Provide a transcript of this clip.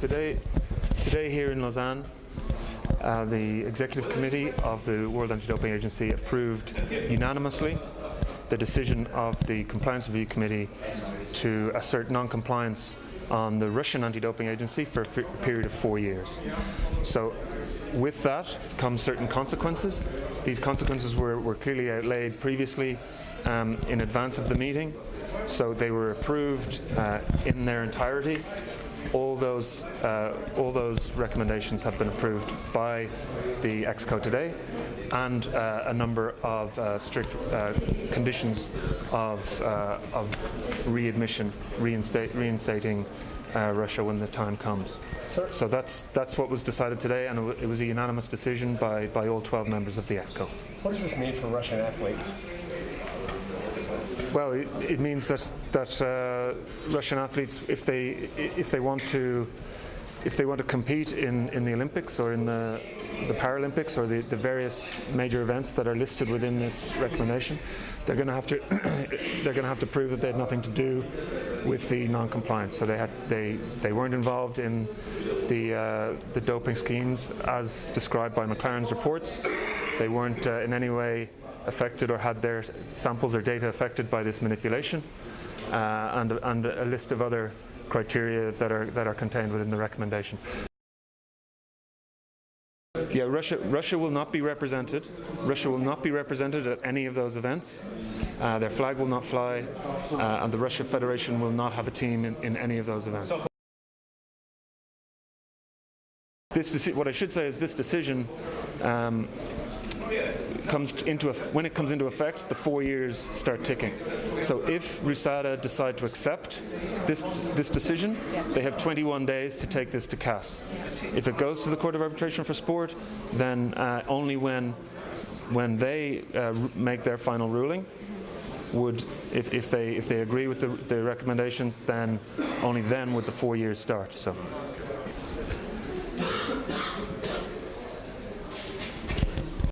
Today here in Lausanne, the Executive Committee of the World Anti-Doping Agency approved unanimously the decision of the Compliance Review Committee to assert non-compliance on the Russian Anti-Doping Agency for a period of 4 years. So with that comes certain consequences. These consequences were clearly outlaid previously in advance of the meeting, so they were approved in their entirety. All those recommendations have been approved by the EXCO today, and a number of strict conditions of readmission, reinstating Russia when the time comes. So that's what was decided today, and it was a unanimous decision by all 12 members of the EXCO. What does this mean for Russian athletes? Well, it means that Russian athletes, if they want to compete in the Olympics or in the Paralympics or the various major events that are listed within this recommendation, they're going to have to prove that they had nothing to do with the non-compliance. So they weren't involved in the doping schemes as described by McLaren's reports. They weren't in any way affected or had their samples or data affected by this manipulation, and a list of other criteria that are contained within the recommendation. Yeah, Russia will not be represented. Russia will not be represented at any of those events. Their flag will not fly, and the Russia Federation will not have a team in any of those events. What I should say is this decision when it comes into effect, the 4 years start ticking. So if RUSADA decide to accept this decision, they have 21 days to take this to CAS. If it goes to the Court of Arbitration for Sport, then only when they make their final ruling if they agree with the recommendations, then only then would the 4 years start. So.